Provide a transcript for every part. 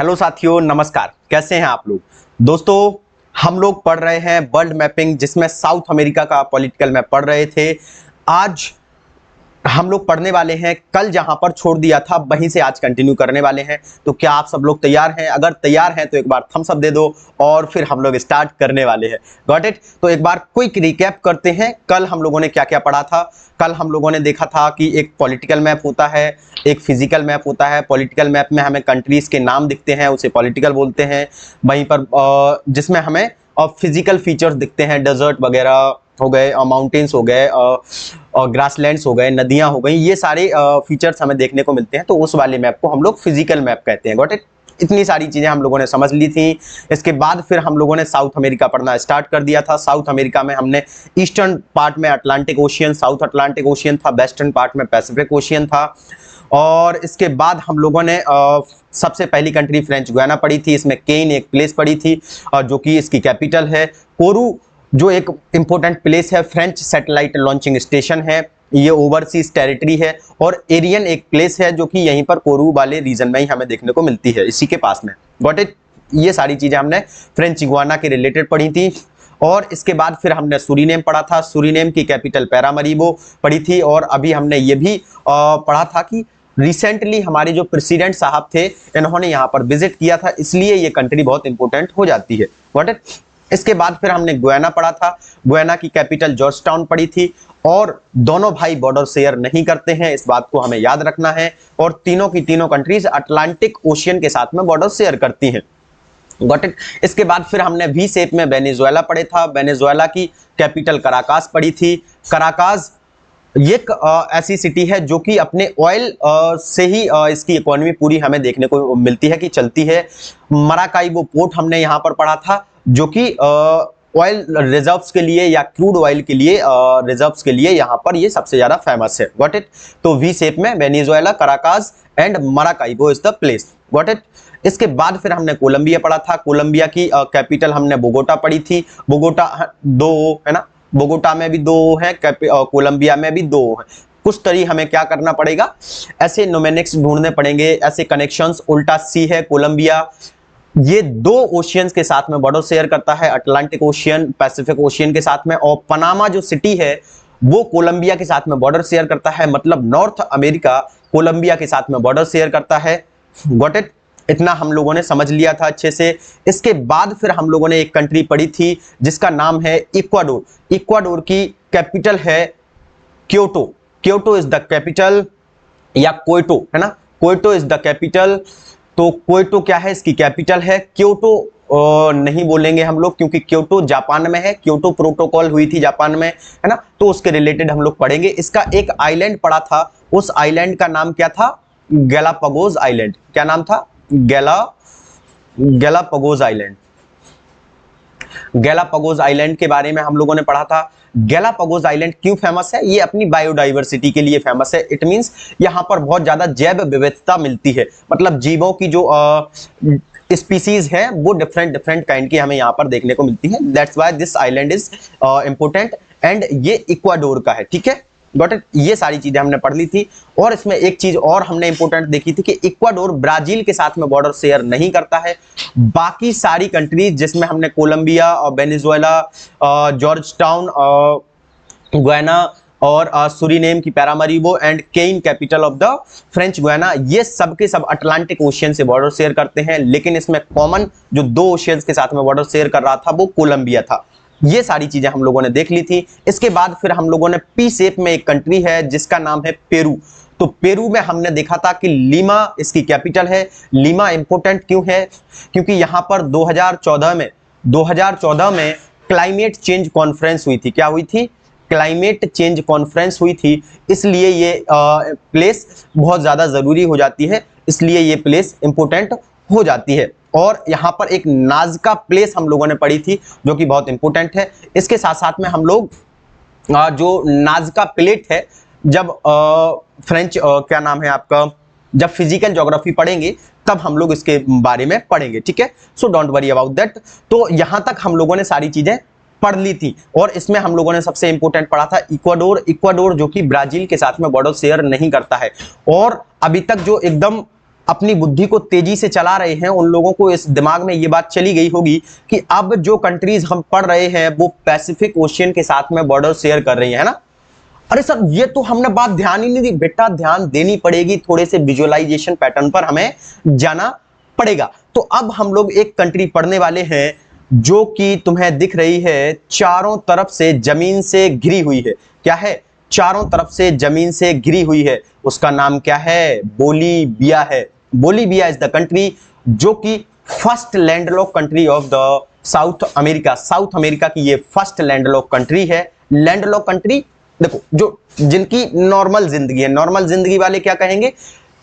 Hello साथियों, नमस्कार। कैसे हैं आप लोग? दोस्तों, हम लोग पढ़ रहे हैं वर्ल्ड मैपिंग, जिसमें साउथ अमेरिका का पॉलिटिकल मैप पढ़ रहे थे। आज हम लोग पढ़ने वाले हैं, कल जहां पर छोड़ दिया था वहीं से आज कंटिन्यू करने वाले हैं। तो क्या आप सब लोग तैयार हैं? अगर तैयार हैं तो एक बार थम्स अप दे दो और फिर हम लोग स्टार्ट करने वाले हैं। Got it? तो एक बार क्विक रिकैप करते हैं, कल हम लोगों ने क्या क्या पढ़ा था। कल हम लोगों ने देखा था कि एक पॉलिटिकल मैप होता है, एक फिजिकल मैप होता है। पॉलिटिकल मैप में हमें कंट्रीज के नाम दिखते हैं, उसे पॉलिटिकल बोलते हैं। वहीं पर जिसमें हमें फिजिकल फीचर्स दिखते हैं, डेजर्ट वगैरह हो गए, माउंटेन्स हो गए, ग्रासलैंड्स हो गए, नदियां हो गई, ये सारे फीचर्स हमें देखने को मिलते हैं। तो उस वाले मैप को हम लोग फिजिकल मैप कहते हैं। Got it? इतनी सारी चीजें हम लोगों ने समझ ली थी। इसके बाद फिर हम लोगों ने साउथ अमेरिका पढ़ना स्टार्ट कर दिया था। साउथ अमेरिका में हमने ईस्टर्न पार्ट में Atlantic ocean, south Atlantic ocean था, वेस्टर्न पार्ट में पैसिफिक ओशियन था। और इसके बाद हम लोगों ने सबसे पहली कंट्री फ्रेंच गुयाना पढ़ी थी। इसमें केन एक प्लेस पढ़ी थी, जो कि इसकी कैपिटल है। कोरू जो एक इंपॉर्टेंट प्लेस है, फ्रेंच सैटेलाइट लॉन्चिंग स्टेशन है, ये ओवरसीज टेरिटरी है। और एरियन एक प्लेस है जो कि यहीं पर कोरू वाले रीजन में ही हमें देखने को मिलती है, इसी के पास में। Got it? ये सारी चीजें हमने फ्रेंच गुयाना के रिलेटेड पढ़ी थी। और इसके बाद फिर हमने सूरीनेम पढ़ा था। सूरीनेम की कैपिटल पैरामरीबो पढ़ी थी। और अभी हमने ये भी पढ़ा था कि रिसेंटली हमारे जो प्रेसिडेंट साहब थे, इन्होंने यहाँ पर विजिट किया था, इसलिए ये कंट्री बहुत इंपॉर्टेंट हो जाती है। Got it? इसके बाद फिर हमने गुयाना पढ़ा था। गुयाना की कैपिटल जॉर्ज टाउन पढ़ी थी। और दोनों भाई बॉर्डर शेयर नहीं करते हैं, इस बात को हमें याद रखना है। और तीनों की तीनों कंट्रीज अटलांटिक ओशियन के साथ में बॉर्डर शेयर करती हैं। Got it? इसके बाद फिर हमने वी शेप में वेनेजुएला पढ़े था। वेनेजुएला की कैपिटल कराकास पढ़ी थी। कराकास एक ऐसी सिटी है जो कि अपने ऑयल से ही इसकी इकोनॉमी पूरी हमें देखने को मिलती है कि चलती है। मराकाइबो पोर्ट हमने यहाँ पर पढ़ा था, जो कि ऑयल रिजर्व्स के लिए या क्रूड ऑयल के लिए रिजर्व्स के लिए यहाँ पर ये सबसे ज्यादा फेमस है। Got it? तो वी शेप में Venezuela, Caracas and Maracaibo is the place. Got it? इसके बाद फिर हमने कोलंबिया पढ़ा था। कोलंबिया की कैपिटल हमने बोगोटा पढ़ी थी। बोगोटा दो है ना, बोगोटा में भी दो है, कोलंबिया में भी दो है। कुछ तरी हमें क्या करना पड़ेगा, ऐसे नोमेनिक्स ढूंढने पड़ेंगे, ऐसे कनेक्शंस। उल्टा सी है कोलंबिया, ये दो ओशियंस के साथ में बॉर्डर शेयर करता है, अटलांटिक ओशियन, पैसिफिक ओशियन के साथ में। और पनामा जो सिटी है वो कोलंबिया के साथ में बॉर्डर शेयर करता है, मतलब नॉर्थ अमेरिका कोलंबिया के साथ में बॉर्डर शेयर करता है। Got it? इतना हम लोगों ने समझ लिया था अच्छे से। इसके बाद फिर हम लोगों ने एक कंट्री पढ़ी थी जिसका नाम है इक्वाडोर। इक्वाडोर की कैपिटल है Kyoto. Kyoto is the capital, या कोयटो है ना, कोयटो इज द कैपिटल। तो कोयटो क्या है, इसकी कैपिटल है। क्योटो नहीं बोलेंगे हम लोग, क्योंकि क्योटो जापान में है। क्योटो प्रोटोकॉल हुई थी जापान में, है ना, तो उसके रिलेटेड हम लोग पढ़ेंगे। इसका एक आइलैंड पड़ा था, उस आइलैंड का नाम क्या था? Galapagos island. क्या नाम था? Galapagos island. गैलापागोस आइलैंड के बारे में हम लोगों ने पढ़ा था। गैलापागोस आइलैंड क्यों फेमस है? ये अपनी बायोडाइवर्सिटी के लिए फेमस है। इट मींस यहाँ पर बहुत ज्यादा जैव विविधता मिलती है, मतलब जीवों की जो स्पीसीज है वो डिफरेंट डिफरेंट काइंड की हमें यहाँ पर देखने को मिलती है। That's why this island is important. And ये इक्वाडोर का है, ठीक है। Got it? ये सारी चीजें हमने पढ़ ली थी। और इसमें एक चीज और हमने इंपोर्टेंट देखी थी कि इक्वाडोर ब्राजील के साथ में बॉर्डर शेयर नहीं करता है। बाकी सारी कंट्रीज, जिसमें हमने कोलंबिया और वेनेजुएला, जॉर्ज टाउन, गुयाना और सूरीनेम की Paramaribo and Cayenne capital of the French Guiana, ये सब के सब अटलांटिक ओशियन से बॉर्डर शेयर करते हैं। लेकिन इसमें कॉमन जो दो ओशियंस के साथ में बॉर्डर शेयर कर रहा था वो कोलंबिया था। ये सारी चीजें हम लोगों ने देख ली थी। इसके बाद फिर हम लोगों ने पी शेप में एक कंट्री है जिसका नाम है पेरू। तो पेरू में हमने देखा था कि लीमा इसकी कैपिटल है। लीमा इंपोर्टेंट क्यों है? क्योंकि यहां पर 2014 में क्लाइमेट चेंज कॉन्फ्रेंस हुई थी। क्या हुई थी? क्लाइमेट चेंज कॉन्फ्रेंस हुई थी, इसलिए ये प्लेस बहुत ज्यादा जरूरी हो जाती है, इसलिए ये प्लेस इंपोर्टेंट हो जाती है। और यहाँ पर एक नाजका प्लेस हम लोगों ने पढ़ी थी जो कि बहुत इंपॉर्टेंट है। इसके साथ साथ में हम लोग जो नाजका प्लेट है, जब फ्रेंच क्या नाम है आपका, जब फिजिकल ज्योग्राफी पढ़ेंगे तब हम लोग इसके बारे में पढ़ेंगे, ठीक है। So don't worry about that. तो यहां तक हम लोगों ने सारी चीजें पढ़ ली थी। और इसमें हम लोगों ने सबसे इंपॉर्टेंट पढ़ा था इक्वाडोर। इक्वाडोर जो कि ब्राजील के साथ में बॉर्डर शेयर नहीं करता है। और अभी तक जो एकदम अपनी बुद्धि को तेजी से चला रहे हैं उन लोगों को इस दिमाग में ये बात चली गई होगी कि अब जो कंट्रीज हम पढ़ रहे हैं वो पैसिफिक ओशियन के साथ में बॉर्डर शेयर कर रही है ना। अरे सर ये तो हमने बात ध्यान ही नहीं दी। बेटा ध्यान देनी पड़ेगी, थोड़े से विजुअलाइजेशन पैटर्न पर हमें जाना पड़ेगा। तो अब हम लोग एक कंट्री पढ़ने वाले हैं जो कि तुम्हें दिख रही है चारों तरफ से जमीन से घिरी हुई है। क्या है? चारों तरफ से जमीन से घिरी हुई है। उसका नाम क्या है? बोलीविया है। बोलीविया इज द कंट्री जो कि first landlock country of the South America. South America की ये फर्स्ट लैंडलॉक कंट्री है। लैंडलॉक कंट्री देखो जो जिनकी नॉर्मल जिंदगी है, नॉर्मल जिंदगी वाले क्या कहेंगे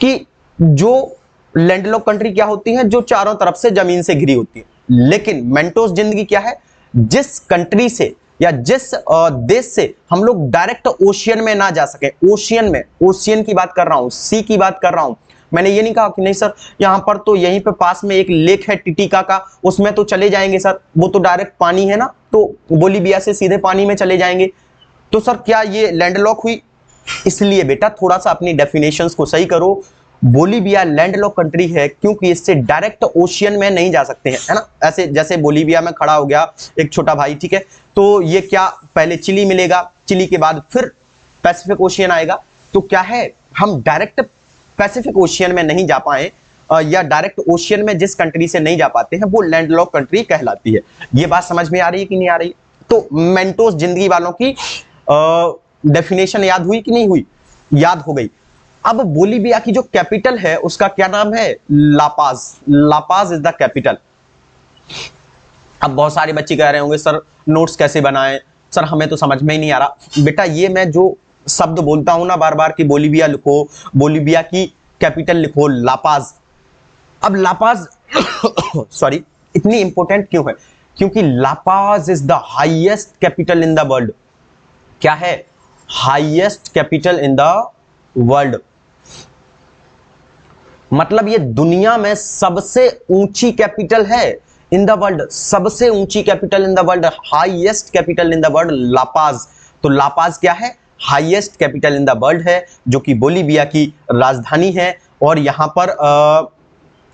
कि जो लैंडलॉक कंट्री क्या होती है? जो चारों तरफ से जमीन से घिरी होती है। लेकिन मेंटोस जिंदगी क्या है? जिस कंट्री से या जिस देश से हम लोग डायरेक्ट ओशियन में ना जा सके। ओशियन में, ओशियन की बात कर रहा हूं, सी की बात कर रहा हूं। मैंने ये नहीं कहा कि नहीं सर यहां पर तो यहीं पे पास में एक लेक है टिटिका का, उसमें तो चले जाएंगे सर, वो तो डायरेक्ट पानी है ना, तो बोलीविया से सीधे पानी में चले जाएंगे। तो सर क्या ये लैंडलॉक हुई? इसलिए बेटा थोड़ा सा अपनी डेफिनेशंस को सही करो। बोलीविया लैंडलॉक कंट्री है क्योंकि इससे डायरेक्ट ओशियन में नहीं जा सकते हैं, है ना। ऐसे जैसे बोलीविया में खड़ा हो गया एक छोटा भाई, ठीक है, तो ये क्या पहले चिली मिलेगा, चिली के बाद फिर पैसिफिक ओशियन आएगा। तो क्या है, हम डायरेक्ट पैसिफिक ओशियन में नहीं जा पाए या डायरेक्ट ओशियन में जिस कंट्री से नहीं जा पाते हैं वो लैंडलॉक कंट्री कहलाती है। ये बात समझ में आ रही है कि नहीं आ रही? तो मेंटोस जिंदगी वालों की डेफिनेशन याद हुई कि नहीं हुई? याद हो गई। अब बोलीविया की जो कैपिटल है उसका क्या नाम है? La Paz. La Paz is the capital. अब बहुत सारे बच्चे कह रहे होंगे सर नोट्स कैसे बनाएं, सर हमें तो समझ में ही नहीं आ रहा। बेटा ये मैं जो शब्द बोलता हूं ना बार बार कि बोलीविया लिखो, बोलीविया की कैपिटल लिखो लापाज। अब लापाज सॉरी इतनी इंपॉर्टेंट क्यों है? क्योंकि La Paz is the highest capital in the world. क्या है? Highest capital in the world. मतलब ये दुनिया में सबसे ऊंची कैपिटल है इन द वर्ल्ड, सबसे ऊंची capital in the world, highest capital in the world La Paz. तो लापाज क्या है? Highest capital in the world है, जो कि बोलीविया की राजधानी है। और यहां पर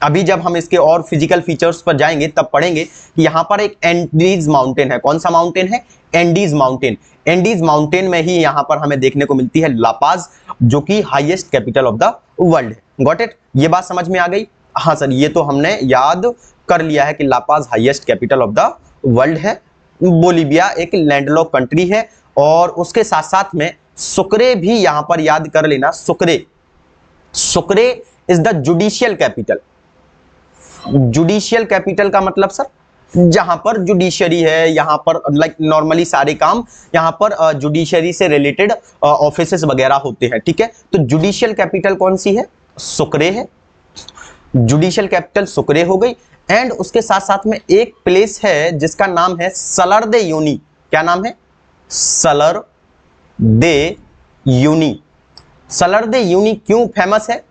अभी जब हम इसके और फिजिकल फीचर्स पर जाएंगे तब पढ़ेंगे कि यहां पर एक एंडीज माउंटेन है। कौन सा माउंटेन है? Andes mountain. एंडीज माउंटेन में ही यहां पर हमें देखने को मिलती है लापाज, जो कि highest capital of the world है। Got it? ये बात समझ में आ गई? हाँ सर ये तो हमने याद कर लिया है कि La Paz highest capital of the world है। बोलीविया एक लैंडलॉक कंट्री है। और उसके साथ साथ में सुक्रे भी यहां पर याद कर लेना। Sukre, Sukre is the judicial capital. Judicial capital का मतलब सर जहां पर जुडिशरी है, यहां पर लाइक नॉर्मली सारे काम यहां पर जुडिशरी से रिलेटेड ऑफिसेस वगैरह होते हैं, ठीक है। तो जुडिशियल कैपिटल कौन सी है? सुक्रे है। जुडिशियल कैपिटल सुक्रे हो गई। एंड उसके साथ साथ में एक प्लेस है जिसका नाम है सलर दे यूनी। क्या नाम है? Salar de uni. सलर de uni क्यों फेमस है?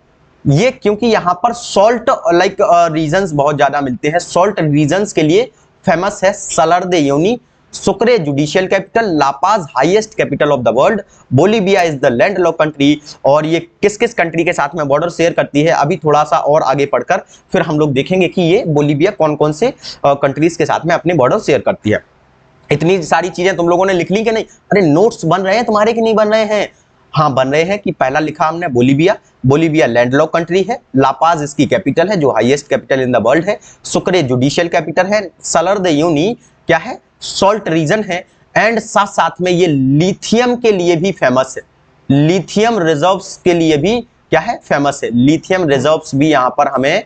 ये क्योंकि यहां पर सॉल्ट लाइक रीजन्स बहुत ज्यादा मिलते हैं। सॉल्ट रीजन्स के लिए फेमस है Salar de Uyuni. Sucre judicial capital, La Paz highest capital of the world, Bolivia is the landlock country. और ये किस किस कंट्री के साथ में बॉर्डर शेयर करती है अभी थोड़ा सा और आगे पढ़कर फिर हम लोग देखेंगे कि ये बोलीविया कौन कौन से कंट्रीज के साथ में अपने बॉर्डर शेयर करती है। इतनी सारी चीजें तुम लोगों ने लिख ली कि नहीं? अरे नोट्स बन रहे हैं तुम्हारे कि नहीं बन रहे हैं? हाँ बन रहे हैं। कि पहला लिखा हमने बोलीविया, बोलीविया लैंडलॉक कंट्री है, लापाज इसकी कैपिटल है जो highest capital in the world है, सुक्रे जुडिशियल कैपिटल है, सलर दे यूनी क्या है? सॉल्ट रीजन है। एंड साथ साथ में ये लिथियम के लिए भी फेमस है। लिथियम रिजर्व्स के लिए भी क्या है? फेमस है। लिथियम रिजर्व्स भी यहां पर हमें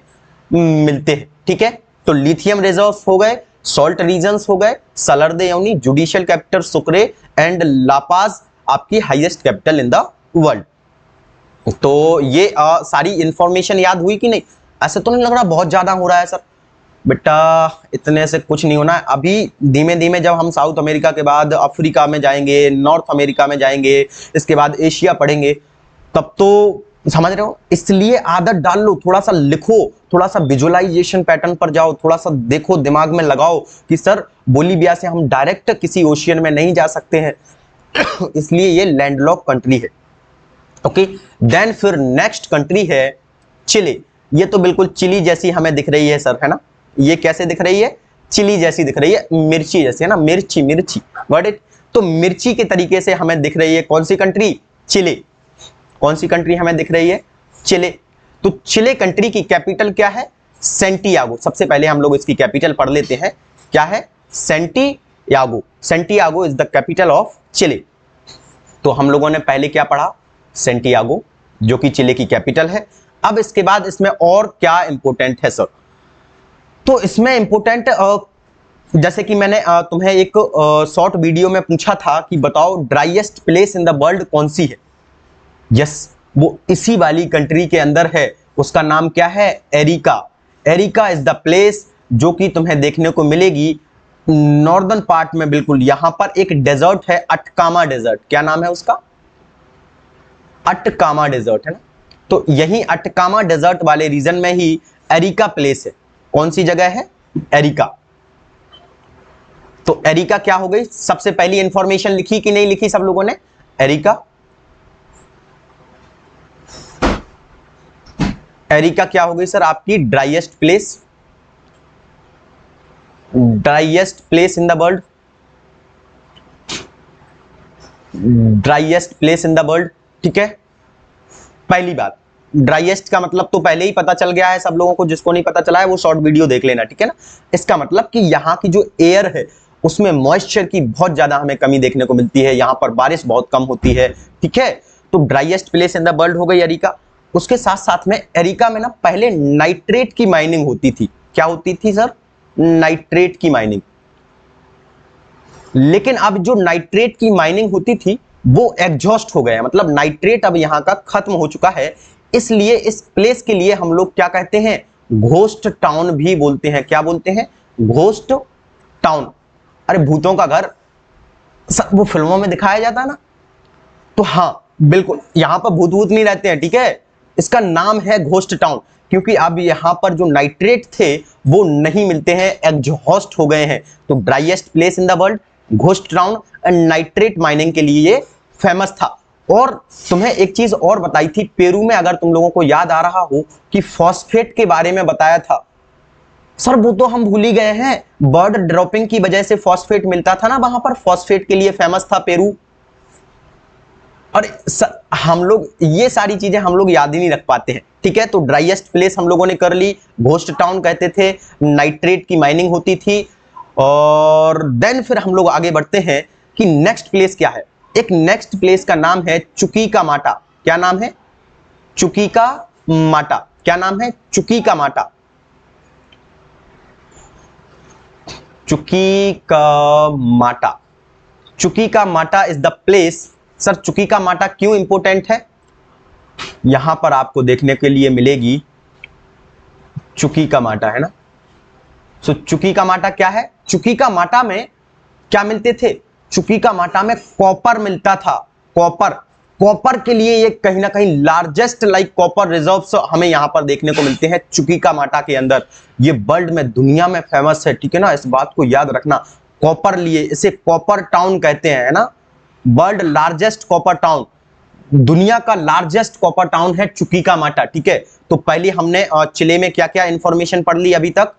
मिलते हैं, ठीक है। तो लिथियम रिजर्व्स हो गए, सॉल्ट रीजन्स हो गए, Salar de Uyuni, judicial capital Sucre and La Paz आपकी highest capital in the world. तो ये सारी इंफॉर्मेशन याद हुई कि नहीं? ऐसे तो नहीं लग रहा बहुत ज्यादा हो रहा है सर? बेटा इतने से कुछ नहीं होना है। अभी धीमे धीमे जब हम साउथ अमेरिका के बाद अफ्रीका में जाएंगे, नॉर्थ अमेरिका में जाएंगे, इसके बाद एशिया पढ़ेंगे, तब तो समझ रहे हो। इसलिए आदत डाल लो, थोड़ा सा लिखो, थोड़ा सा विजुअलाइजेशन पैटर्न पर जाओ, थोड़ा सा देखो, दिमाग में लगाओ कि सर बोलीविया से हम डायरेक्ट किसी ओशियन में नहीं जा सकते हैं इसलिए ये लैंडलॉक कंट्री है। ओके, देन फिर नेक्स्ट कंट्री है चिली। ये तो बिल्कुल चिली जैसी हमें दिख रही है सर, है ना। ये कैसे दिख रही है? चिली जैसी दिख रही है, मिर्ची जैसी, है ना, मिर्ची मिर्ची, गॉट इट। तो मिर्ची के तरीके से हमें दिख रही है कौन सी कंट्री? चिले। कौन सी कंट्री हमें दिख रही है? चिले। तो चिले कंट्री की कैपिटल क्या है? सेंटियागो। सबसे पहले हम लोग इसकी कैपिटल पढ़ लेते हैं, क्या है? Santiago. Santiago is the capital of Chile. तो हम लोगों ने पहले क्या पढ़ा? सेंटियागो, जो कि चिले की कैपिटल है। अब इसके बाद इसमें और क्या इंपॉर्टेंट है सर? तो इसमें इंपॉर्टेंट जैसे कि मैंने तुम्हें एक शॉर्ट वीडियो में पूछा था कि बताओ driest place in the world कौन सी है। यस, वो इसी वाली कंट्री के अंदर है, उसका नाम क्या है? Arica. Arica is the place जो कि तुम्हें देखने को मिलेगी नॉर्दर्न पार्ट में। बिल्कुल यहां पर एक डेजर्ट है, अटकामा डेजर्ट। क्या नाम है उसका? अटकामा डेजर्ट, है ना। तो यही अटकामा डेजर्ट वाले रीजन में ही एरिका प्लेस है। कौन सी जगह है? एरिका। तो एरिका क्या हो गई? सबसे पहली इंफॉर्मेशन लिखी कि नहीं लिखी सब लोगों ने? एरिका। एरिका क्या हो गई सर? आपकी driest place, driest place in the world, driest place in the world, ठीक है। पहली बात, ड्राइएस्ट का मतलब तो पहले ही पता चल गया है सब लोगों को, जिसको नहीं पता चला है वो शॉर्ट वीडियो देख लेना, ठीक है ना। इसका मतलब कि यहाँ की जो एयर है उसमें मॉइस्चर की बहुत ज्यादा हमें कमी देखने को मिलती है, यहाँ पर बारिश बहुत कम होती है, ठीक है। तो driest place in the world हो गई एरिका। उसके साथ साथ में एरिका में ना पहले नाइट्रेट की माइनिंग होती थी। क्या होती थी सर? नाइट्रेट की माइनिंग। लेकिन अब जो नाइट्रेट की माइनिंग होती थी वो एग्जॉस्ट हो गया, मतलब नाइट्रेट अब यहां का खत्म हो चुका है। इसलिए इस प्लेस के लिए हम लोग क्या कहते हैं? घोस्ट टाउन भी बोलते हैं। क्या बोलते हैं? Ghost town. अरे भूतों का घर, वो फिल्मों में दिखाया जाता है ना। तो हाँ बिल्कुल, यहां पर भूत भूत नहीं रहते हैं, ठीक है। इसका नाम है घोस्ट टाउन, क्योंकि अब यहां पर जो नाइट्रेट थे वो नहीं मिलते हैं, एग्जॉस्ट हो गए हैं। तो driest place in the world, ghost town, and nitrate mining के लिए ये फेमस था। और तुम्हें एक चीज और बताई थी पेरू में, अगर तुम लोगों को याद आ रहा हो कि फॉस्फेट के बारे में बताया था सर, वो तो हम भूल ही गए हैं। बर्ड ड्रॉपिंग की वजह से फॉस्फेट मिलता था ना वहां पर, फॉस्फेट के लिए फेमस था पेरू। और हम लोग ये सारी चीजें हम लोग याद ही नहीं रख पाते हैं, ठीक है। तो ड्राइएस्ट प्लेस हम लोगों ने कर ली, घोस्ट टाउन कहते थे, नाइट्रेट की माइनिंग होती थी। और देन फिर हम लोग आगे बढ़ते हैं कि नेक्स्ट प्लेस क्या है। एक नेक्स्ट प्लेस का नाम है चुकी का माटा। क्या नाम है? चुकी का माटा। क्या नाम है? चुकी का माटा। चुकी का माटा। चुकी का माटा इज द प्लेस। सर चुकी का माटा क्यों इंपॉर्टेंट है? यहां पर आपको देखने के लिए मिलेगी चुकी का माटा, है ना। सो चुकी का माटा क्या है? चुकी का माटा में क्या मिलते थे? चुकी का माटा में कॉपर मिलता था। कॉपर, कॉपर के लिए ये कहीं ना कहीं लार्जेस्ट कॉपर रिजर्व्स हमें यहां पर देखने को मिलते हैं चुकी का माटा के अंदर। ये वर्ल्ड में, दुनिया में फेमस है, ठीक है ना। इस बात को याद रखना, कॉपर लिए इसे कॉपर टाउन कहते हैं, है ना। वर्ल्ड लार्जेस्ट कॉपर टाउन, दुनिया का लार्जेस्ट कॉपर टाउन है चुकी का माटा, ठीक है। तो पहले हमने चिले में क्या क्या इंफॉर्मेशन पढ़ ली अभी तक?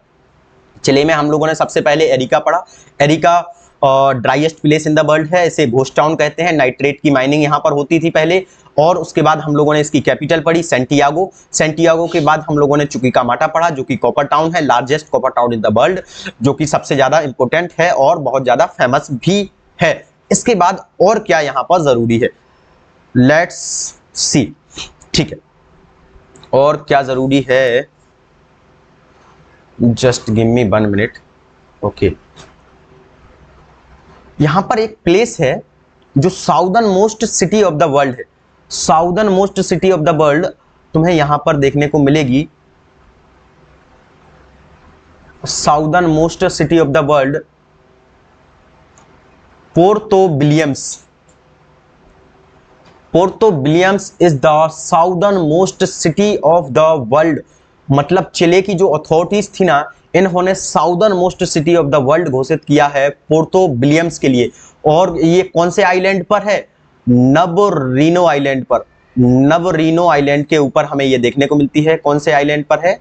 चिले में हम लोगों ने सबसे पहले एरिका पढ़ा। Arica driest place in the world है, इसे घोस्ट टाउन कहते हैं, नाइट्रेट की माइनिंग यहां पर होती थी पहले। और उसके बाद हम लोगों ने इसकी कैपिटल पढ़ी सेंटियागो। सेंटियागो के बाद हम लोगों ने चुकी का माटा पढ़ा, जो कि कॉपर टाउन है, largest copper town in the world, जो कि सबसे ज्यादा इंपॉर्टेंट है और बहुत ज्यादा फेमस भी है। इसके बाद और क्या यहां पर जरूरी है? लेट्स सी, ठीक है। और क्या जरूरी है? Just give me 1 minute. Okay, यहां पर एक प्लेस है जो southernmost city of the world है। Southernmost city of the world तुम्हें यहां पर देखने को मिलेगी। Southernmost city of the world, Puerto Williams. Puerto Williams is the southernmost city of the world. मतलब चिले की जो अथॉरिटीज थी ना, इन्होंने southernmost city of the world घोषित किया है पोर्तो विलियम्स के लिए। और ये कौन से आइलैंड पर है? नवरीनो आइलैंड पर। नवरीनो आइलैंड के ऊपर हमें ये देखने को मिलती है। कौन से आइलैंड पर है?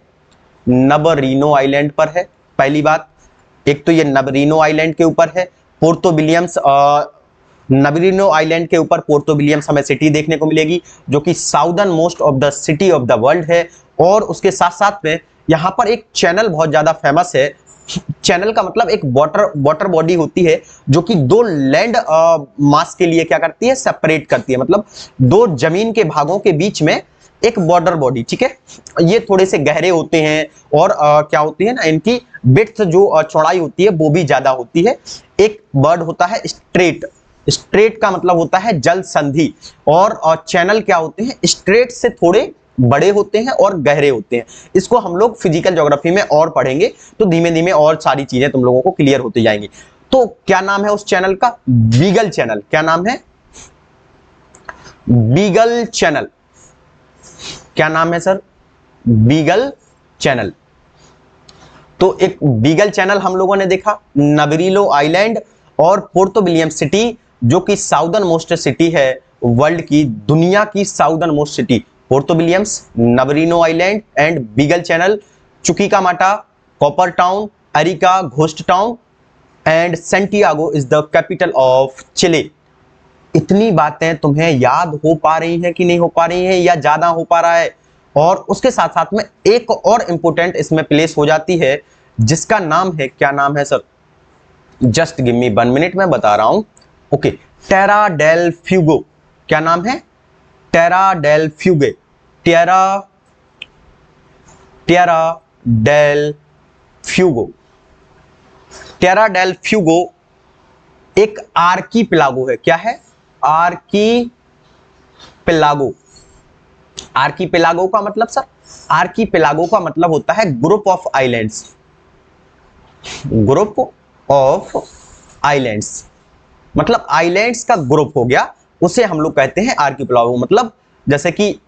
नवरीनो आइलैंड पर है। पहली बात, एक तो ये नवरीनो आइलैंड के ऊपर है। पोर्तो विलियम्स, नवरीनो आइलैंड के ऊपर पोर्तो विलियम्स हमें सिटी देखने को मिलेगी, जो कि southern most of the city of the world है। और उसके साथ साथ में यहाँ पर एक चैनल बहुत ज्यादा फेमस है। चैनल का मतलब एक वाटर बॉडी होती है जो कि दो लैंड मास के लिए क्या करती है? सेपरेट करती है। मतलब दो जमीन के भागों के बीच में एक बॉर्डर बॉडी, ठीक है। ये थोड़े से गहरे होते हैं और क्या होती है ना, इनकी विड्थ जो चौड़ाई होती है वो भी ज्यादा होती है। एक वर्ड होता है स्ट्रेट। स्ट्रेट का मतलब होता है जल संधि, और चैनल क्या होते हैं? स्ट्रेट से थोड़े बड़े होते हैं और गहरे होते हैं। इसको हम लोग फिजिकल ज्योग्राफी में और पढ़ेंगे, तो धीमे धीमे और सारी चीजें तुम लोगों को क्लियर होती जाएंगी। तो क्या नाम है उस चैनल का? Beagle channel. क्या नाम है? Beagle channel. क्या नाम है सर? Beagle channel. तो एक बीगल चैनल हम लोगों ने देखा, नवरीनो आइलैंड और पोर्तो विलियम सिटी, जो कि साउदर्न मोस्ट सिटी है वर्ल्ड की, दुनिया की southernmost city. Puerto Williams, Navarino island and Beagle channel, Chuquicamata, copper town, Arica ghost town and Santiago is the capital of Chile. इतनी बातें तुम्हें याद हो पा रही हैं कि नहीं हो पा रही हैं, या ज्यादा हो पा रहा है? और उसके साथ साथ में एक और इंपोर्टेंट इसमें प्लेस हो जाती है, जिसका नाम है, क्या नाम है sir? Just give me 1 minute, मैं बता रहा हूं। ओके, टेरा डेल फ्यूगो। क्या नाम है? Tierra del फ्यूगे। टेरा डेल फ्यूगो। टेरा डेल फ्यूगो एक आर्कीपेलागो है। क्या है? आर्कीपेलागो। आर्कीपेलागो का मतलब सर? आर्कीपेलागो का मतलब होता है group of islands. Group of islands मतलब आइलैंड्स का ग्रुप हो गया, उसे हम लोग कहते हैं आर्कीपेलागो। मतलब जैसे कि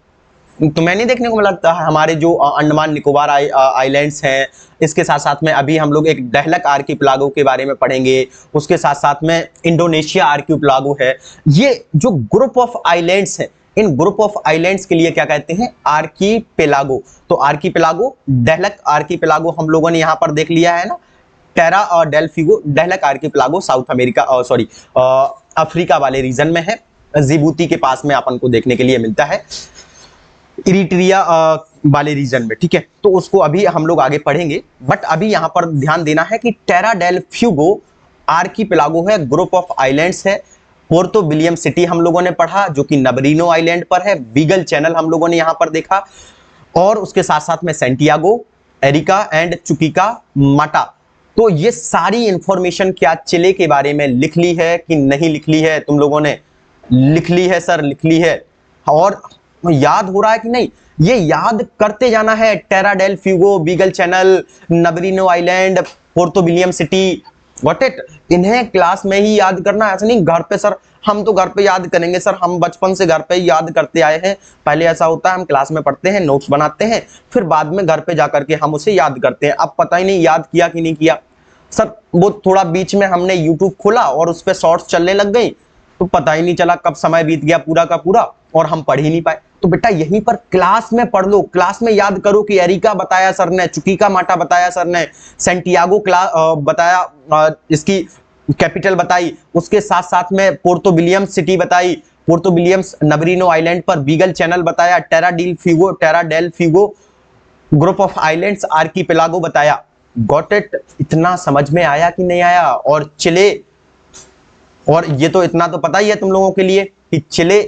तुम्हें नहीं देखने को मिलता है हमारे जो अंडमान निकोबार आइलैंड्स हैं, इसके साथ साथ में अभी हम लोग एक डहलक आर्कीपेलागो के बारे में पढ़ेंगे, उसके साथ साथ में इंडोनेशिया आर्कीपेलागो है। ये जो ग्रुप ऑफ आइलैंड्स हैं, इन ग्रुप ऑफ आइलैंड्स के लिए क्या कहते हैं? आर्कीपेलागो। तो आर्कीपेलागो, डहलक आर्कीपेलागो हम लोगों ने यहाँ पर देख लिया है ना। Tierra del Fuego, Dahlak archipelago South America, sorry Africa वाले रीजन में है। जिबूती के पास में अपन को देखने के लिए मिलता है, इरिट्रिया वाले रीजन में, ठीक है। तो उसको अभी हम लोग आगे पढ़ेंगे, बट अभी यहां पर ध्यान देना है कि टेरा डेल फ्यूगो आर्कीपेलागो है, ग्रुप ऑफ आइलैंड्स है। पोर्तो विलियम सिटी हम लोगों ने पढ़ा, जो कि नवरीनो आइलैंड पर है। बीगल चैनल हम लोगों ने यहां पर देखा, और उसके साथ साथ में सैंटियागो, एरिका एंड चुकीका माटा। तो ये सारी इंफॉर्मेशन क्या चिले के बारे में लिख ली है कि नहीं लिख ली है? तुम लोगों ने लिख ली है सर, लिख ली है। और याद हो रहा है कि नहीं? ये याद करते जाना है। Tierra del Fuego, Beagle channel, Navarino island, Puerto William city, what it, इन्हें क्लास में ही याद करना, ऐसा नहीं घर पे सर हम तो घर पे याद करेंगे सर, हम बचपन से घर पे ही याद करते आए हैं। पहले ऐसा होता है, हम क्लास में पढ़ते हैं, नोट्स बनाते हैं, फिर बाद में घर पे जाकर के हम उसे याद करते हैं। अब पता ही नहीं याद किया कि नहीं किया सर। वो थोड़ा बीच में हमने यूट्यूब खोला और उस पर शॉर्ट्स चलने लग गई, तो पता ही नहीं चला कब समय बीत गया पूरा का पूरा, और हम पढ़ ही नहीं पाए। तो बेटा यहीं पर क्लास में पढ़ लो, क्लास में याद करो कि एरिका बताया सर ने, चुकीका माटा बताया सर ने, सैंटियागो बताया, इसकी कैपिटल बताई, उसके साथ साथ में पोर्तो विलियम्स सिटी बताई, पोर्तो विलियम्स नवरीनो आइलैंड पर बीगल चैनल बताया, Tierra del Fuego group of islands archipelago बताया। Got it? इतना समझ में आया कि नहीं आया? और चिले, और ये तो इतना तो पता ही है तुम लोगों के लिए कि चिले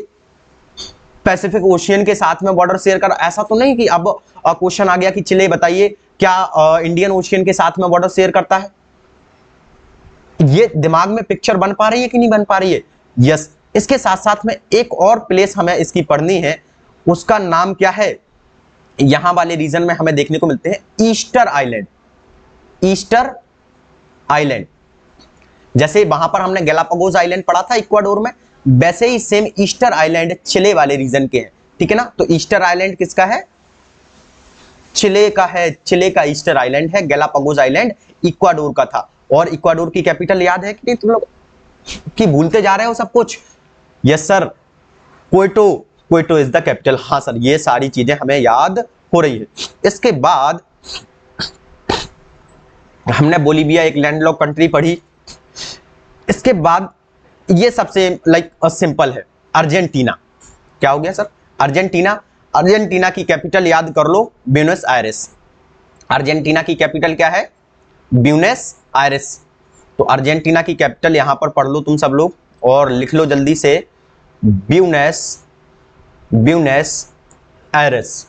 पैसिफिक ओशियन के साथ में बॉर्डर शेयर कर, ऐसा तो नहीं कि अब क्वेश्चन आ गया कि चिले बताइए क्या इंडियन ओशियन के साथ में बॉर्डर शेयर करता है? ये दिमाग में पिक्चर बन पा रही है कि नहीं बन पा रही है? यस। इसके साथ साथ में एक और प्लेस हमें इसकी पढ़नी है, उसका नाम क्या है? यहां वाले रीजन में हमें देखने को मिलते हैं ईस्टर आइलैंड। ईस्टर आइलैंड, जैसे वहां पर हमने गैलापागोस आइलैंड पढ़ा था इक्वाडोर में, वैसे ही सेम ईस्टर आइलैंड चिले वाले रीजन के हैं, ठीक है ना। तो ईस्टर आइलैंड किसका है? चिले का है। चिले का ईस्टर आइलैंड है। गैलापागोस आइलैंड इक्वाडोर का था। और इक्वाडोर की कैपिटल याद है कि नहीं तुम लोग, कि भूलते जा रहे हो सब कुछ? Yes sir, Kyoto. Kyoto is the capital. हाँ सर, ये सारी चीजें हमें याद हो रही है। इसके बाद हमने बोलीविया एक लैंडलॉक कंट्री पढ़ी। इसके बाद ये सबसे सिंपल है, अर्जेंटीना। क्या हो गया सर? अर्जेंटीना। अर्जेंटीना की कैपिटल याद कर लो, ब्यूनस आयरेस। अर्जेंटीना की कैपिटल क्या है? Buenos Aires. तो अर्जेंटीना की कैपिटल यहां पर पढ़ लो तुम सब लोग और लिख लो जल्दी से, ब्यूनस आयरेस।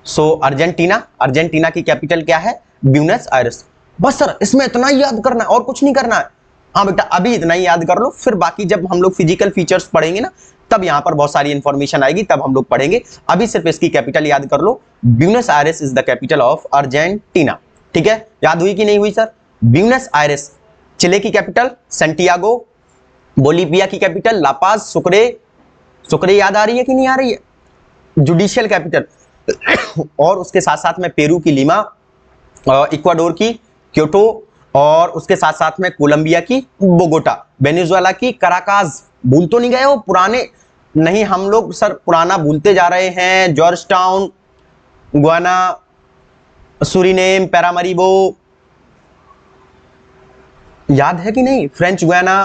सो अर्जेंटीना की कैपिटल क्या है? Buenos Aires. बस सर, इसमें इतना ही याद करना है और कुछ नहीं करना है? हाँ बेटा, अभी इतना ही याद कर लो, फिर बाकी जब हम लोग फिजिकल फीचर्स पढ़ेंगे ना, तब यहां पर बहुत सारी इंफॉर्मेशन आएगी, तब हम लोग पढ़ेंगे। अभी सिर्फ इसकी कैपिटल याद कर लो, Buenos Aires is the capital of Argentina. ठीक है, याद हुई कि नहीं हुई सर? Buenos Aires. चिले की कैपिटल सैंटियागो। बोलीविया की कैपिटल लापाज। सुक्रे याद आ रही है कि नहीं आ रही है? Judicial capital. और उसके साथ साथ में पेरू की लीमा, इक्वाडोर की क्योटो, और उसके साथ साथ में कोलंबिया की बोगोटा, वेनेजुएला की कराकाज। भूल तो नहीं गए हो पुराने? नहीं, हम लोग सर पुराना भूलते जा रहे हैं। Georgetown, Guyana, Suriname, Paramaribo, याद है कि नहीं? फ्रेंच गुयाना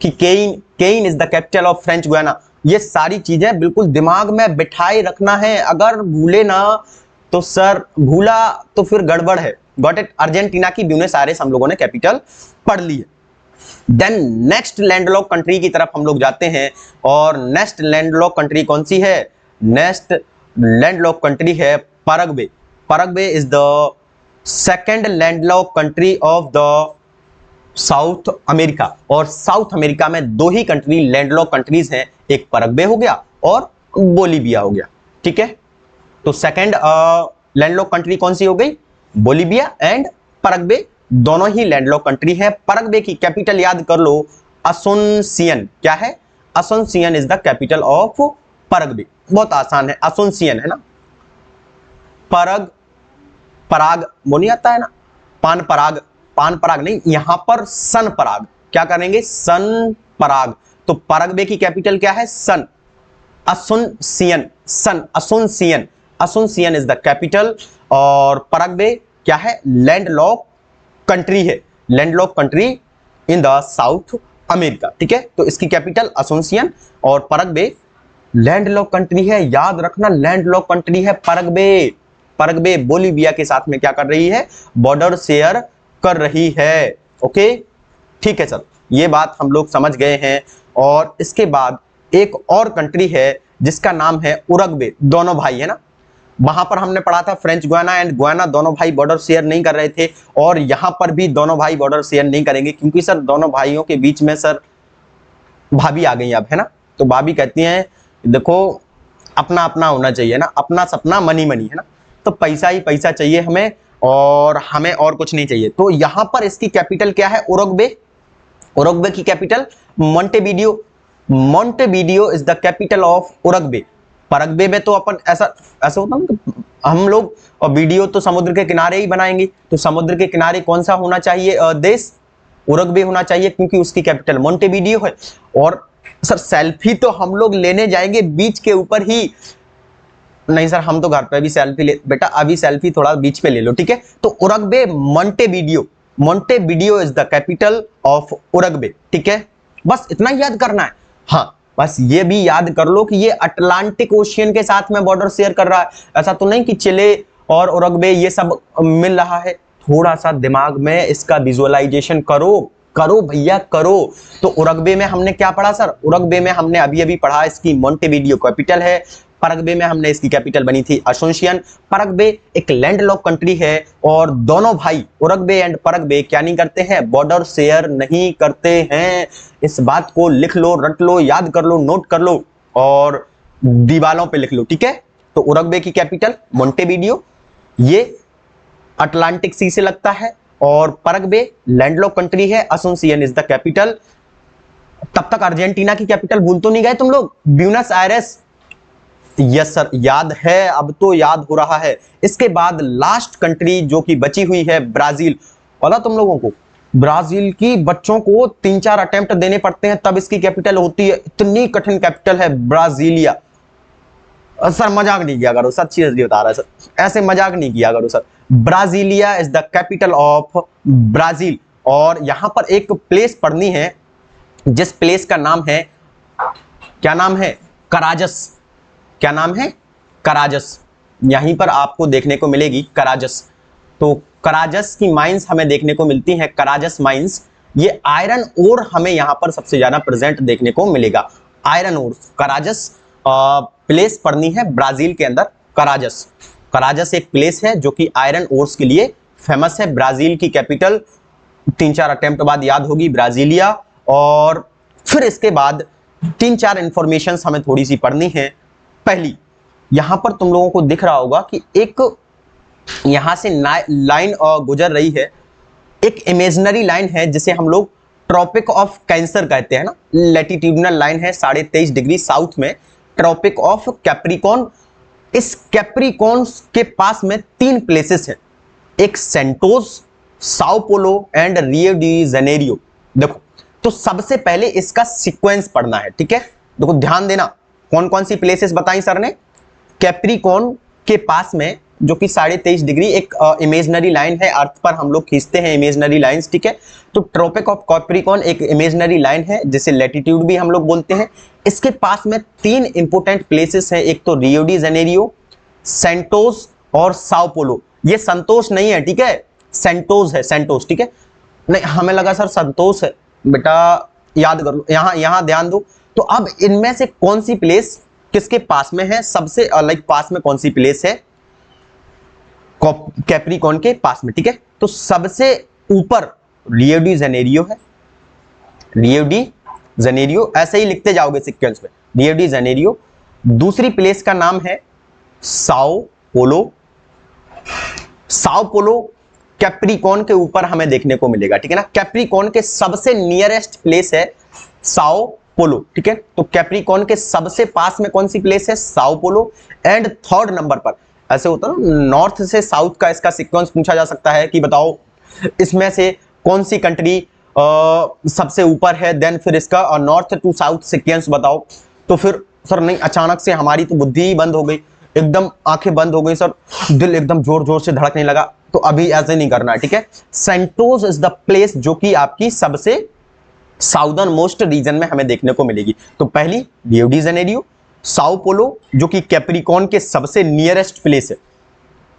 की Cayenne is the capital of French Guiana. ये सारी चीजें बिल्कुल दिमाग में बिठाए रखना है, अगर भूले ना तो सर, भूला तो फिर गड़बड़ है। Got it? अर्जेंटीना की ब्यूनस आयरेस हम लोगों ने कैपिटल पढ़ ली है। देन नेक्स्ट लैंडलॉक कंट्री की तरफ हम लोग जाते हैं, और नेक्स्ट लैंडलॉक कंट्री कौन सी है? नेक्स्ट लैंडलॉक कंट्री है Paraguay. Paraguay is the second landlock country of the South America. और साउथ अमेरिका में दो ही कंट्री लैंडलॉक कंट्रीज हैं, एक पैराग्वे हो गया और बोलीविया हो गया। ठीक है, तो सेकंड लैंडलॉक कंट्री कौन सी हो गई? बोलीविया एंड पैराग्वे, दोनों ही लैंडलॉक कंट्री है। पैराग्वे की कैपिटल याद कर लो, असुनसियन। क्या है? Asuncion is the capital of Paraguay. बहुत आसान है, असुनसियन है ना। पराग वो नहीं आता है ना, पान पराग नहीं, यहां पर सन पराग। क्या करेंगे? सन पराग। तो पैराग्वे की कैपिटल क्या है? सन Asuncion. Asuncion is the capital. और पैराग्वे क्या है? लैंडलॉक कंट्री है, landlock country in the South America. ठीक है, तो इसकी कैपिटल असुनसियन, और पैराग्वे लैंडलॉक कंट्री है। याद रखना, लैंडलॉक कंट्री है पैराग्वे। पैराग्वे बोलीविया के साथ में क्या कर रही है? बॉर्डर शेयर कर रही है। ओके, ठीक है सर, ये बात हम लोग समझ गए हैं। और इसके बाद एक और कंट्री है जिसका नाम है उरुग्वे। दोनों भाई है ना, वहां पर हमने पढ़ा था फ्रेंच गुयाना एंड गुयाना दोनों भाई बॉर्डर शेयर नहीं कर रहे थे, और यहां पर भी दोनों भाई बॉर्डर शेयर नहीं करेंगे, क्योंकि सर दोनों भाइयों के बीच में सर भाभी आ गई अब, है ना। तो भाभी कहती हैं देखो अपना अपना होना चाहिए ना, अपना सपना मनी मनी, है ना। तो पैसा ही पैसा चाहिए हमें, और हमें और कुछ नहीं चाहिए। तो यहां पर इसकी कैपिटल क्या है? उरुग्वे। उरुग्वे की capital Montevideo. Montevideo is the capital of Uruguay. Paraguay में तो अपन ऐसा होता ना, हम लोग और वीडियो तो समुद्र के किनारे ही बनाएंगे, तो समुद्र के किनारे कौन सा होना चाहिए देश? उरुग्वे होना चाहिए, क्योंकि उसकी कैपिटल मोंटेवीडियो है। और सर सेल्फी तो हम लोग लेने जाएंगे बीच के ऊपर ही। नहीं सर, हम तो घर पे भी सेल्फी ले, बेटा अभी सेल्फी थोड़ा बीच पे ले लो, ठीक है। तो Uruguay Montevideo, Montevideo is the capital of Uruguay. ठीक है, बस इतना याद करना है। हाँ, बस ये भी याद कर लो कि ये अटलांटिक ओशियन के साथ में बॉर्डर शेयर कर रहा है। ऐसा तो नहीं कि चिले और उरुग्वे ये सब मिल रहा है। थोड़ा सा दिमाग में इसका विजुअलाइजेशन करो भैया करो। तो उरुग्वे में हमने क्या पढ़ा सर? उरुग्वे में हमने अभी अभी पढ़ा इसकी मोंटेवीडियो कैपिटल है। पैराग्वे में हमने इसकी कैपिटल बनी थी असुनसियन। पैराग्वे एक लैंडलॉक कंट्री है, और दोनों भाई उरुग्वे एंड पैराग्वे क्या नहीं करते हैं? बॉर्डर शेयर नहीं करते हैं। इस बात को लिख लो, रट लो, याद कर लो, नोट कर लो, और दीवालों पे लिख लो। ठीक है, तो उरुग्वे की कैपिटल मोंटेवीडियो, ये अटलांटिक सी से लगता है, और पैराग्वे लैंडलॉक कंट्री है, असुनसियन इज द कैपिटल। तब तक अर्जेंटीना की कैपिटल भूल तो नहीं गए तुम लोग? Buenos Aires. यस सर, याद है, अब तो याद हो रहा है। इसके बाद लास्ट कंट्री जो कि बची हुई है ब्राजील। पता तुम लोगों को ब्राजील की बच्चों को 3-4 अटेम्प्ट देने पड़ते हैं तब इसकी कैपिटल होती है। इतनी कठिन कैपिटल है ब्राजीलिया। सर मजाक नहीं किया करो सर, सीरियसली बता रहा है सर, ऐसे मजाक नहीं किया करो sir. Brasilia is the capital of Brazil. और यहां पर एक प्लेस पढ़नी है जिस प्लेस का नाम है, क्या नाम है, कराजस। क्या नाम है, कराजस। यहीं पर आपको देखने को मिलेगी कराजस। तो कराजस की माइंस हमें देखने को मिलती हैं, कराजस माइंस। ये आयरन ओर हमें यहां पर सबसे ज्यादा प्रेजेंट देखने को मिलेगा, आयरन ओर। कराजस प्लेस पढ़नी है ब्राजील के अंदर, कराजस। कराजस एक प्लेस है जो कि आयरन ओर्स के लिए फेमस है। ब्राजील की कैपिटल 3-4 अटेम्प्ट बाद याद होगी, ब्राजीलिया। और फिर इसके बाद 3-4 इंफॉर्मेशन हमें थोड़ी सी पढ़नी है। पहली, यहां पर तुम लोगों को दिख रहा होगा कि एक यहां से लाइन गुजर रही है, एक इमेजिनरी लाइन है जिसे हम लोग ट्रॉपिक ऑफ कैंसर कहते हैं ना। लैटिट्यूडनल लाइन है 23.5 डिग्री साउथ में, ट्रॉपिक ऑफ कैप्रिकॉर्न। इस कैप्रिकॉर्न के पास में 3 प्लेसेस हैं, एक Santos, Sao Paulo and Rio de Janeiro. देखो, तो सबसे पहले इसका सीक्वेंस पढ़ना है, ठीक है। देखो ध्यान देना, कौन कौन सी प्लेसेस बताई सर ने। कैप्रिकॉर्न के पास में, जो कि 23.5 डिग्री, एक इमेजिनरी लाइन है, अर्थ पर हम लोग खींचते हैं इमेजिनरी लाइंस, ठीक है। तो ट्रॉपिक ऑफ कैप्रिकॉर्न एक इमेजिनरी लाइन है जिसे लैटिट्यूड भी हम लोग बोलते हैं। इसके पास में 3 इंपोर्टेंट प्लेसेस हैं, एक तो रियो डी जेनेरियो, सेंटोस और साओ पोलो। ये संतोष नहीं है, ठीक है, सेंटोस है, सेंटोस, ठीक है। नहीं, हमें लगा सर संतोष है, बेटा याद कर लो, यहां ध्यान दो। तो अब इनमें से कौन सी प्लेस किसके पास में है, सबसे लाइक पास में कौन सी प्लेस है, कैप्रिकॉर्न के पास में, ठीक है। तो सबसे ऊपर रियो डी जेनेरियो है, रियो डी जेनेरियो, ऐसे ही लिखते जाओगे सीक्वेंस में, रियो डी जेनेरियो। दूसरी प्लेस का नाम है Sao Paulo. Sao Paulo Capricorn के ऊपर हमें देखने को मिलेगा, ठीक है ना। कैप्रिकॉर्न के सबसे नियरेस्ट प्लेस है साओ पोलो, ठीक है। तो कैप्रिकॉर्न के सबसे पास में कौन सी प्लेस है, Sao Paulo. And 3rd number पर, ऐसे होता है ना, नॉर्थ से साउथ का इसका सीक्वेंस पूछा जा सकता है कि बताओ इसमें से कौन सी कंट्री सबसे ऊपर है, देन फिर इसका नॉर्थ टू साउथ सीक्वेंस बताओ। तो फिर सर नहीं, अचानक से हमारी तो बुद्धि ही बंद हो गई, एकदम आंखें बंद हो गई सर, दिल एकदम जोर जोर से धड़कने लगा। तो अभी ऐसे नहीं करना है, ठीक है। सेंटोस इज द प्लेस जो कि आपकी सबसे साउदर्न मोस्ट रीजन में हमें देखने को मिलेगी। तो पहली रियो डी जेनेरियो, साओ पोलो जो कि कैप्रिकॉर्न के सबसे नियरेस्ट प्लेस है,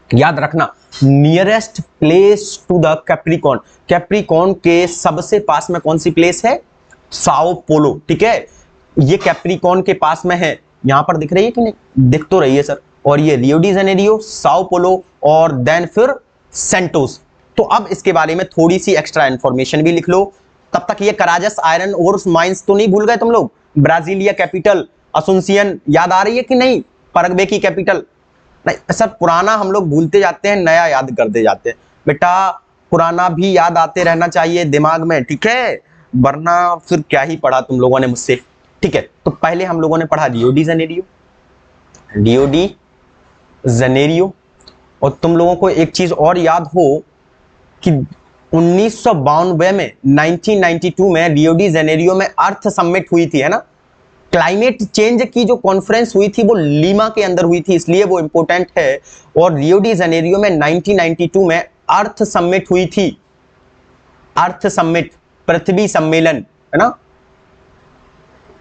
याद रखना, nearest place to the Capricorn. Capricorn के सबसे पास में कौन सी प्लेस है, साओ पोलो, ठीक है। ये कैप्रिकॉर्न के पास में है, यहां पर दिख रही है कि नहीं, दिख तो रही है सर। और ये रियो डी जेनेरियो, साओ पोलो और देन फिर सेंटोस। तो अब इसके बारे में थोड़ी सी एक्स्ट्रा इंफॉर्मेशन भी लिख लो। तब तक ये कराजस आयरन ओर्स माइंस तो नहीं भूल गए तुम लोग। ब्राजीलिया कैपिटल असुंसियन याद आ रही है कि नहीं, पैराग्वे की कैपिटल। नहीं सर, पुराना हम लोग भूलते जाते हैं, नया याद करते जाते हैं। बेटा पुराना भी याद आते रहना चाहिए दिमाग में, ठीक है, वरना फिर क्या ही पढ़ा तुम लोगों ने मुझसे, ठीक है। तो पहले हम लोगों ने पढ़ा रियो डी जेनेरियो, रियो डी जेनेरियो। और तुम लोगों को एक चीज और याद हो कि 1992 में 1992 में रियो डी जेनेरियो में अर्थ समिट हुई थी, है ना। क्लाइमेट चेंज की जो कॉन्फ्रेंस हुई थी वो लीमा के अंदर हुई थी, इसलिए वो इंपॉर्टेंट है। और रियो डी जेनेरियो में 1992 में अर्थ समिट हुई थी, अर्थ समिट, पृथ्वी सम्मेलन, है ना।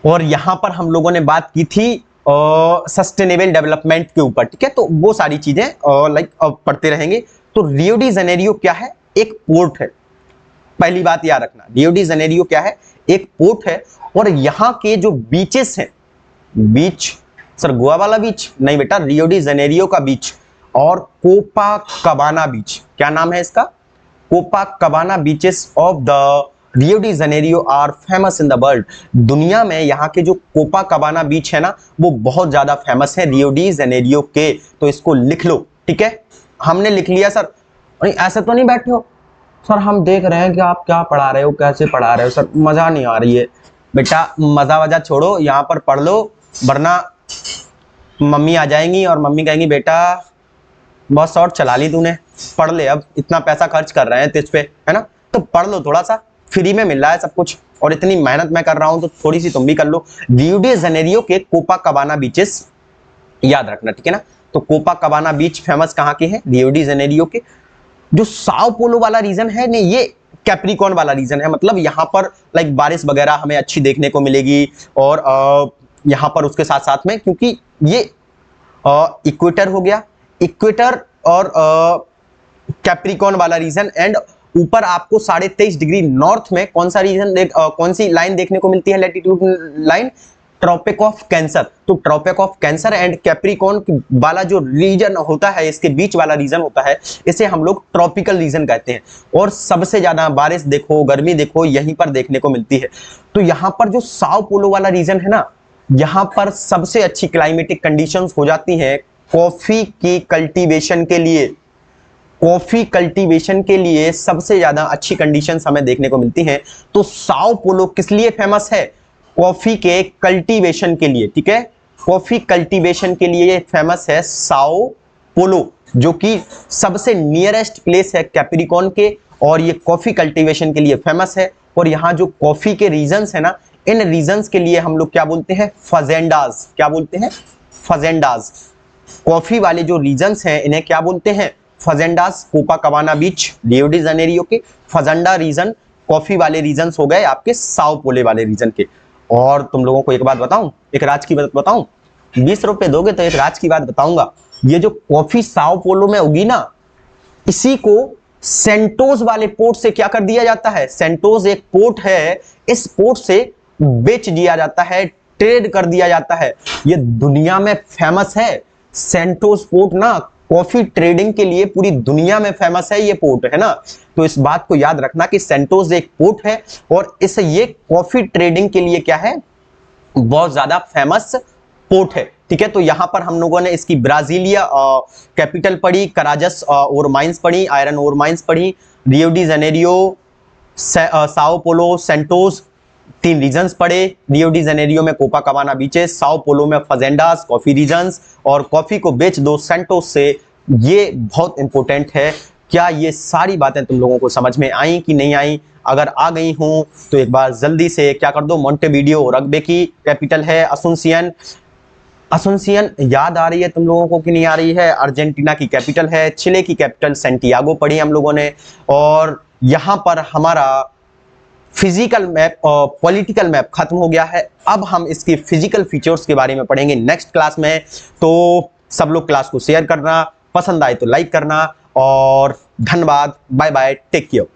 और यहां पर हम लोगों ने बात की थी सस्टेनेबल डेवलपमेंट के ऊपर, ठीक है। तो वो सारी चीजें लाइक पढ़ते रहेंगे। तो रियो डी जेनेरियो क्या है, एक पोर्ट है, पहली बात याद रखना। रियो डी जेनेरियो क्या है, एक पोर्ट है। और यहां के जो बीचेस हैं, बीच सर गोवा वाला बीच नहीं बेटा, रियो डी जेनेरियो का बीच और कोपा कबाना बीच, क्या नाम है इसका, Copacabana beaches of the Rio de Janeiro are famous in the world. दुनिया में यहाँ के जो कोपा कबाना बीच है ना, वो बहुत ज्यादा फेमस है रियो डी जेनेरियो के। तो इसको लिख लो, ठीक है। हमने लिख लिया सर। नहीं ऐसे तो नहीं बैठे हो सर, हम देख रहे हैं कि आप क्या पढ़ा रहे हो, कैसे पढ़ा रहे हो सर, मजा नहीं आ रही है। बेटा मजा वजा छोड़ो, यहाँ पर पढ़ लो, वरना मम्मी आ जाएंगी और मम्मी कहेंगी बेटा बहुत शॉर्ट चला ली तूने, पढ़ ले, अब इतना पैसा खर्च कर रहे हैं तुझ पे, है ना। तो पढ़ लो थोड़ा सा, फ्री में मिल रहा है सब कुछ, और इतनी मेहनत मैं कर रहा हूं तो थोड़ी सी तुम भी कर लो। रियो डी जेनेरियो के कोपा कबाना बीचेस याद रखना, ठीक है ना। तो कोपा कबाना बीच फेमस कहाँ के हैं? रियो डी जेनेरियो के। जो साओ पोलो वाला रीजन है ने, ये कैप्रिकॉर्न वाला रीजन है, मतलब यहाँ पर लाइक बारिश वगैरह हमें अच्छी देखने को मिलेगी। और यहाँ पर उसके साथ साथ में, क्योंकि ये इक्वेटर हो गया, इक्वेटर और कैप्रिकॉर्न वाला रीजन, एंड ऊपर आपको 23.5 डिग्री नॉर्थ में कौन सा रीजन कौन सी लाइन देखने को मिलती है? Latitude line Tropic of Cancer. तो Tropic of Cancer and Capricorn वाला जो रीजन होता है, इसके बीच वाला रीजन होता है, इसे हम लोग ट्रॉपिकल रीजन कहते हैं। और सबसे ज्यादा बारिश देखो, गर्मी देखो, यहीं पर देखने को मिलती है। तो यहाँ पर जो साओ पोलो वाला रीजन है ना, यहाँ पर सबसे अच्छी क्लाइमेटिक कंडीशंस हो जाती हैं कॉफी की कल्टीवेशन के लिए। कॉफी कल्टीवेशन के लिए सबसे ज्यादा अच्छी कंडीशंस हमें देखने को मिलती हैं। तो साओ पोलो किस लिए फेमस है? कॉफी के कल्टीवेशन के लिए, ठीक है। कॉफी कल्टीवेशन के लिए फेमस है साओ पोलो, जो कि सबसे नियरेस्ट प्लेस है कैप्रिकॉर्न के, और ये कॉफी कल्टीवेशन के लिए फेमस है। और यहाँ जो कॉफी के रीजन्स है ना, इन रीजन्स के लिए हम लोग क्या बोलते हैं? फजेंडाज। क्या बोलते हैं? फजेंडाज। कॉफी वाले जो रीजन्स हैं इन्हें क्या बोलते हैं? फजेंडास। कोपा कबाना बीच रियो डी जेनेरियो के फजेंडा रीजन कॉफी वाले रीजन्स हो गए आपके साओ पोले वाले रीजन के। और तुम लोगों को एक बात बताऊं, एक राज की बात बताऊं, 20 रुपए दोगे तो एक राज की बात बताऊंगा। ये जो कॉफी साओ पोलो में उगी ना, इसी को सेंटोस वाले पोर्ट से क्या कर दिया जाता है? सेंटोस एक पोर्ट है, इस पोर्ट से बेच दिया जाता है, ट्रेड कर दिया जाता है। ये दुनिया में फेमस है सेंटोस पोर्ट ना, कॉफी ट्रेडिंग के लिए पूरी दुनिया में फेमस है ये पोर्ट, है ना। तो इस बात को याद रखना कि सेंटोस एक पोर्ट है और इस ये कॉफी ट्रेडिंग के लिए क्या है? बहुत ज्यादा फेमस पोर्ट है, ठीक है। तो यहां पर हम लोगों ने इसकी ब्राजीलिया कैपिटल पढ़ी, कराजस ओर माइंस पढ़ी, आयरन ओर माइंस पढ़ी, Rio de Janeiro, Sao Paulo, Santos, 3 regions पढ़े। रियो डी जेनेरियो में Copacabana beaches, Sao Paulo में फजेंडास कॉफी रीजन्स, और कॉफी को बेच दो सेंटोस से। ये बहुत इंपॉर्टेंट है। क्या ये सारी बातें तुम लोगों को समझ में आई कि नहीं आई? अगर आ गई हूं तो एक बार जल्दी से क्या कर दो, मोंटेवीडियो उरुग्वे की कैपिटल है असुंसियन। असुंसियन याद आ रही है तुम लोगों को कि नहीं आ रही है? अर्जेंटीना की कैपिटल है। चिले की कैपिटल सैंटियागो पढ़ी हम लोगों ने। और यहां पर हमारा फिजिकल मैप और पॉलिटिकल मैप खत्म हो गया है। अब हम इसकी फिजिकल फीचर्स के बारे में पढ़ेंगे नेक्स्ट क्लास में। तो सब लोग क्लास को शेयर करना, पसंद आए तो लाइक करना, और धन्यवाद, बाय बाय, टेक केयर।